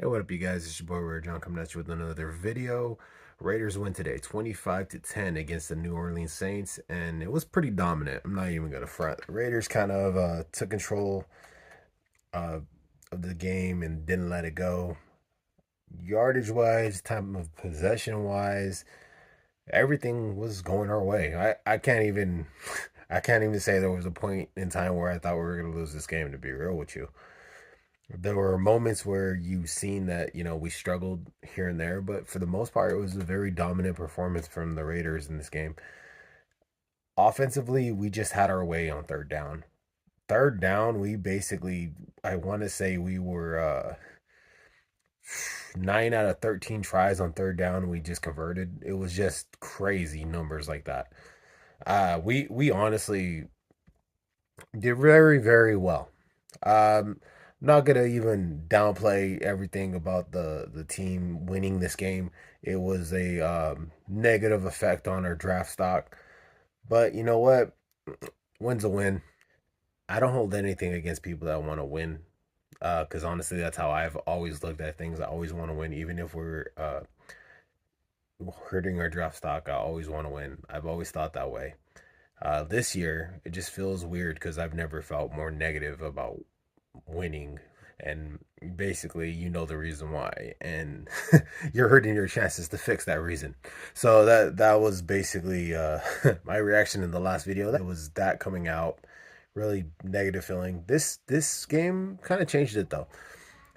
Hey, what up, you guys? It's your boy Rare John coming at you with another video. Raiders win today, 25-10 against the New Orleans Saints, and it was pretty dominant. I'm not even gonna front. The Raiders kind of took control uh, of the game and didn't let it go. Yardage wise, time of possession wise, everything was going our way. I can't even I can't even say there was a point in time where I thought we were gonna lose this game. To be real with you. There were moments where you've seen that, we struggled here and there, but for the most part, it was a very dominant performance from the Raiders in this game. Offensively, we just had our way on third down. Third down, we basically, I want to say we were 9 out of 13 tries on third down. We just converted. It was just crazy numbers like that. We honestly did very, very well. Not gonna even downplay everything about the team winning this game. It was a negative effect on our draft stock, but you know what? Win's a win. I don't hold anything against people that want to win, because honestly, that's how I've always looked at things. I always want to win, even if we're hurting our draft stock. I always want to win. I've always thought that way. This year, it just feels weird because I've never felt more negative about winning, and basically the reason why, and you're hurting your chances to fix that reason. So that was basically my reaction in the last video. That was that coming out really negative feeling. This game kind of changed it though.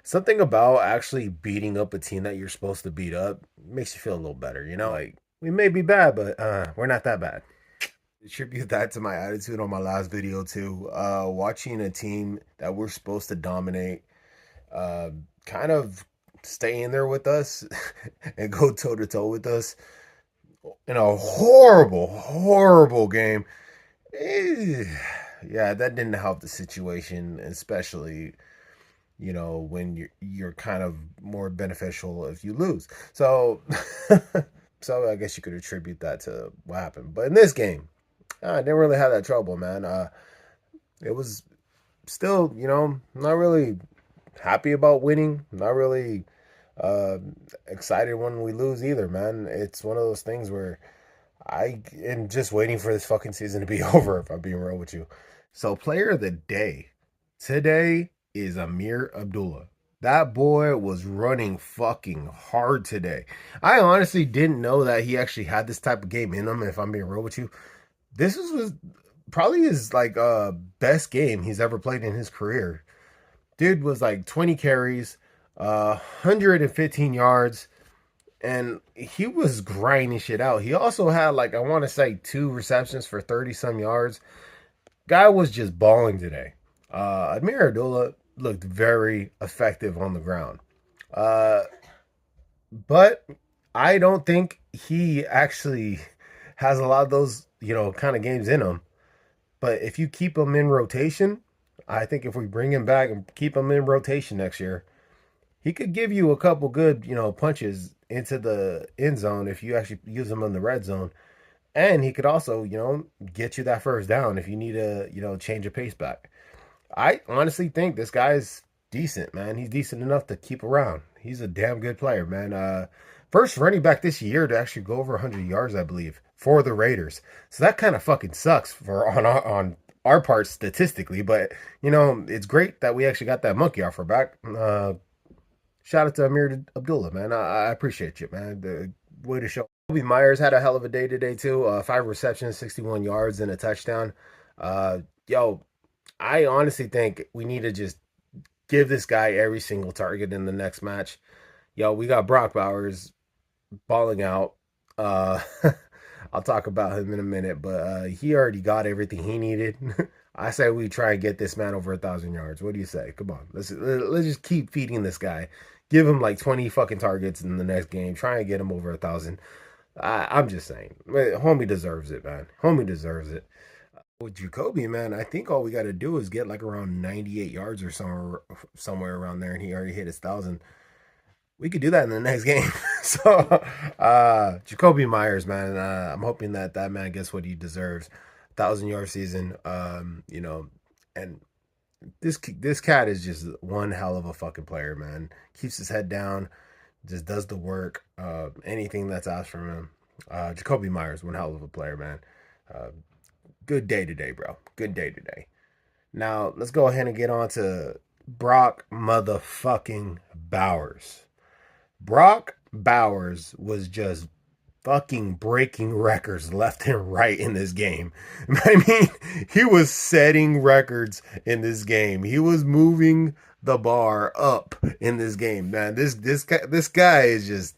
Something about actually beating up a team that you're supposed to beat up makes you feel a little better, like we may be bad, but we're not that bad. Attribute that to my attitude on my last video too. Watching a team that we're supposed to dominate, uh, kind of stay in there with us and go toe to toe with us in a horrible, horrible game. Eh, yeah, that didn't help the situation, especially when you're kind of more beneficial if you lose. So, so I guess you could attribute that to what happened. But in this game, I didn't really have that trouble, man. It was still, not really happy about winning. Not really uh, excited when we lose either, man. It's one of those things where I am just waiting for this fucking season to be over, if I'm being real with you. So, player of the day today is Ameer Abdullah. That boy was running fucking hard today. I honestly didn't know that he actually had this type of game in him, if I'm being real with you. This was probably his best game he's ever played in his career. Dude was like 20 carries, 115 yards, and he was grinding shit out. He also had I want to say 2 receptions for 30 some yards. Guy was just balling today. Ameer Abdullah looked very effective on the ground. Uh, but I don't think he actually has a lot of those, kind of games in him. But if you keep him in rotation, I think if we bring him back and keep him in rotation next year, he could give you a couple good, punches into the end zone if you actually use him in the red zone. And he could also, get you that first down if you need a, change of pace back. I honestly think this guy's decent, man. He's decent enough to keep around. He's a damn good player, man. First running back this year to actually go over 100 yards, I believe, for the Raiders. So that kind of fucking sucks for on our part statistically, but it's great that we actually got that monkey off our back. Shout out to Ameer Abdullah, man. I appreciate you, man. The way to show. Jakobi Meyers had a hell of a day today too. 5 receptions, 61 yards, and a touchdown. Yo, I honestly think we need to just give this guy every single target in the next match. Yo, we got Brock Bowers balling out. Uh, I'll talk about him in a minute, but he already got everything he needed. I say we try and get this man over 1,000 yards. What do you say? Come on, let's just keep feeding this guy. Give him like 20 fucking targets in the next game. Try and get him over 1,000. I'm just saying, homie deserves it, man. Homie deserves it. With Jakobi, man, I think all we got to do is get like around 98 yards or somewhere around there, and he already hit his 1,000. We could do that in the next game. So, Jakobi Meyers, man, I'm hoping that man gets what he deserves. 1,000-yard season, and this cat is just one hell of a fucking player, man. Keeps his head down, just does the work. Anything that's asked from him. Jakobi Meyers, one hell of a player, man. Uh, Good day today, bro. Good day today. Now let's go ahead and get on to Brock motherfucking Bowers. Brock Bowers was just fucking breaking records left and right in this game. I mean, he was setting records in this game. He was moving the bar up in this game. Man, this guy is just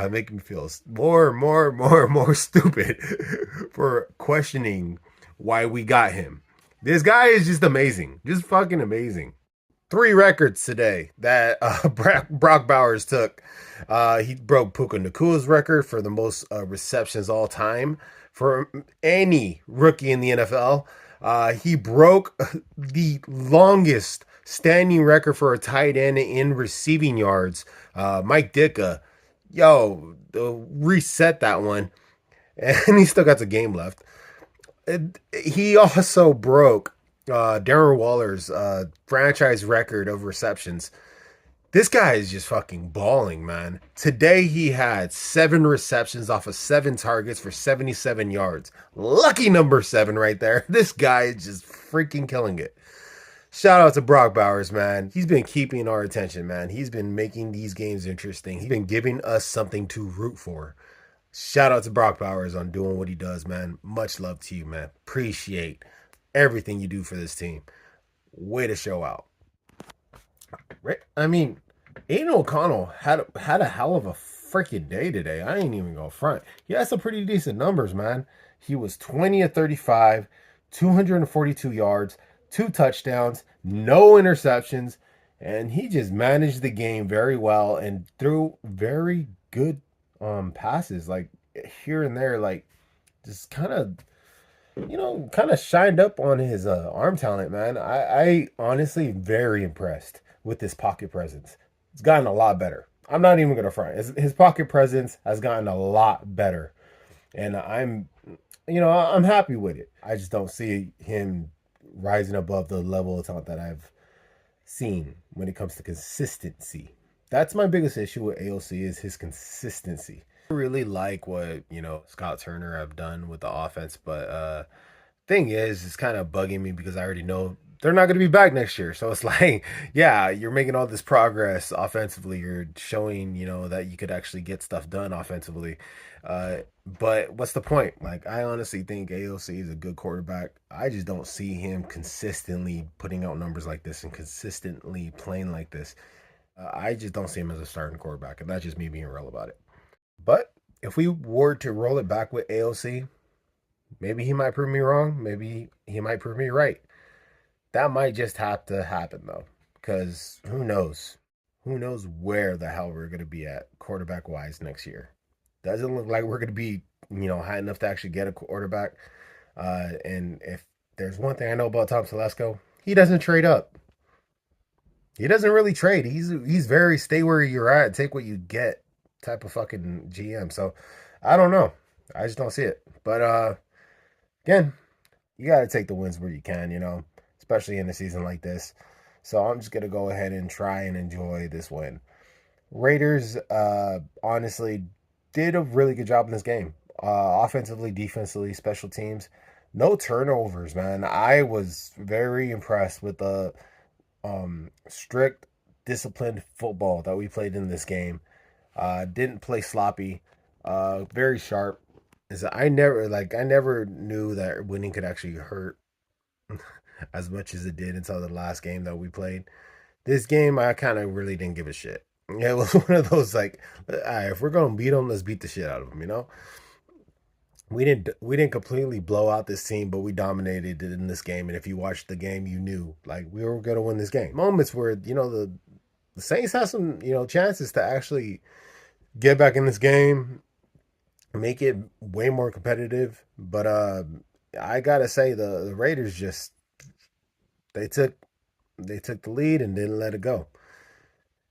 making me feel more stupid for questioning why we got him. This guy is just amazing. Just fucking amazing. Three records today that Brock Bowers took. He broke Puka Nakua's record for the most receptions all time for any rookie in the NFL. He broke the longest standing record for a tight end in receiving yards. Mike Ditka, reset that one. And he still got the game left. He also broke Darren Waller's franchise record of receptions. This guy is just fucking balling, man. Today he had 7 receptions off of 7 targets for 77 yards. Lucky number 7 right there. This guy is just freaking killing it. Shout out to Brock Bowers, man. He's been keeping our attention, man. He's been making these games interesting. He's been giving us something to root for. Shout out to Brock Bowers on doing what he does, man. Much love to you, man. Appreciate everything you do for this team. Way to show out. I mean, Aidan O'Connell had a hell of a freaking day today. I ain't even gonna front. He had some pretty decent numbers, man. He was 20 of 35, 242 yards, 2 touchdowns, no interceptions, and he just managed the game very well and threw very good passes, like here and there, like just kind of shined up on his arm talent, man. I honestly very impressed with his pocket presence. It's gotten a lot better. I'm not even gonna front. His pocket presence has gotten a lot better, and I'm happy with it. I just don't see him rising above the level of talent that I've seen when it comes to consistency. That's my biggest issue with AOC is his consistency. I really like what, Scott Turner have done with the offense, but thing is, it's kind of bugging me because I already know they're not going to be back next year. So it's like, yeah, you're making all this progress offensively. You're showing, that you could actually get stuff done offensively. But what's the point? Like, I honestly think AOC is a good quarterback. I just don't see him consistently putting out numbers like this and consistently playing like this. I just don't see him as a starting quarterback, and that's just me being real about it. But if we were to roll it back with AOC, maybe he might prove me wrong. Maybe he might prove me right. That might just have to happen, though, because who knows? Who knows where the hell we're going to be at quarterback-wise next year. Doesn't look like we're going to be, high enough to actually get a quarterback. And if there's one thing I know about Tom Telesco, he doesn't trade up. He doesn't really trade. He's very stay where you're at, take what you get type of fucking GM. So I don't know. I just don't see it. But again, you got to take the wins where you can, especially in a season like this. So I'm just gonna go ahead and try and enjoy this win. Raiders honestly did a really good job in this game. Offensively, defensively, special teams. No turnovers, man. I was very impressed with the strict, disciplined football that we played in this game. Didn't play sloppy. Very sharp. I never knew that winning could actually hurt as much as it did until the last game that we played. This game, I kind of really didn't give a shit. It was one of those like, all right, if we're gonna beat them, let's beat the shit out of them. We didn't completely blow out this team, but we dominated it in this game. And if you watched the game, you knew like we were gonna win this game. Moments where the Saints had some chances to actually get back in this game, make it way more competitive. But I gotta say the Raiders just they took the lead and didn't let it go.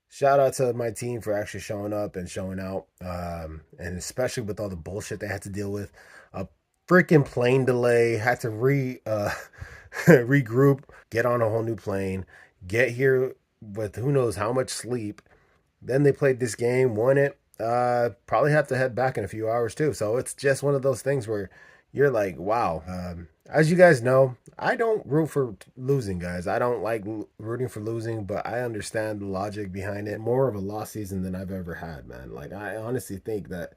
Shout out to my team for actually showing up and showing out, and especially with all the bullshit they had to deal with. A freaking plane delay, had to regroup, get on a whole new plane, get here with who knows how much sleep. Then they played this game, won it. Probably have to head back in a few hours too. So it's just one of those things where you're like, wow. As you guys know, I don't root for losing, guys. I don't like rooting for losing, but I understand the logic behind it. More of a lost season than I've ever had, man. Like, I honestly think that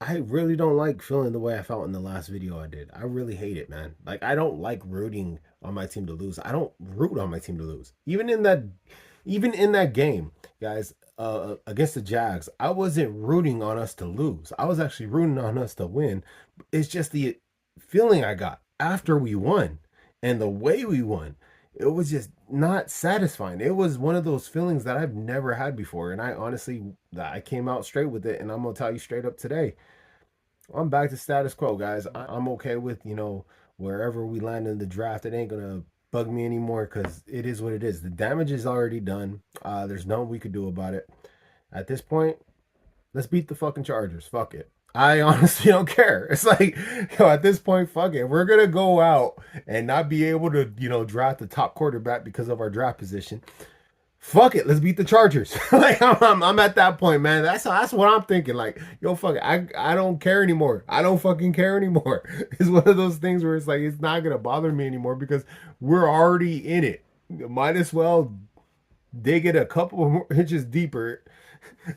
I really don't like feeling the way I felt in the last video I did. I really hate it, man. Like, I don't like rooting on my team to lose. I don't root on my team to lose. Even in that game, guys, against the Jags, I wasn't rooting on us to lose. I was actually rooting on us to win. It's just the feeling I got after we won and the way we won. It was just not satisfying. It was one of those feelings that I've never had before. And I honestly, I came out straight with it. And I'm going to tell you straight up today, I'm back to status quo, guys. I'm okay with, wherever we land in the draft. It ain't going to bug me anymore because it is what it is. The damage is already done. There's nothing we could do about it. At this point, let's beat the fucking Chargers. Fuck it. I honestly don't care. It's like, at this point, fuck it. We're going to go out and not be able to, draft the top quarterback because of our draft position. Fuck it, let's beat the Chargers. Like I'm at that point, man. That's what I'm thinking. Like, yo, fuck it. I don't care anymore. I don't fucking care anymore. It's one of those things where it's like it's not gonna bother me anymore because we're already in it. Might as well dig it a couple more inches deeper,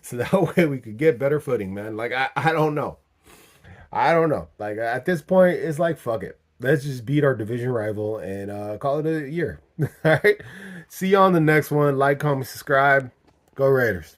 so that way we could get better footing, man. Like I don't know. I don't know. Like at this point, it's like fuck it. Let's just beat our division rival and call it a year. All right. See you on the next one. Like, comment, subscribe. Go Raiders.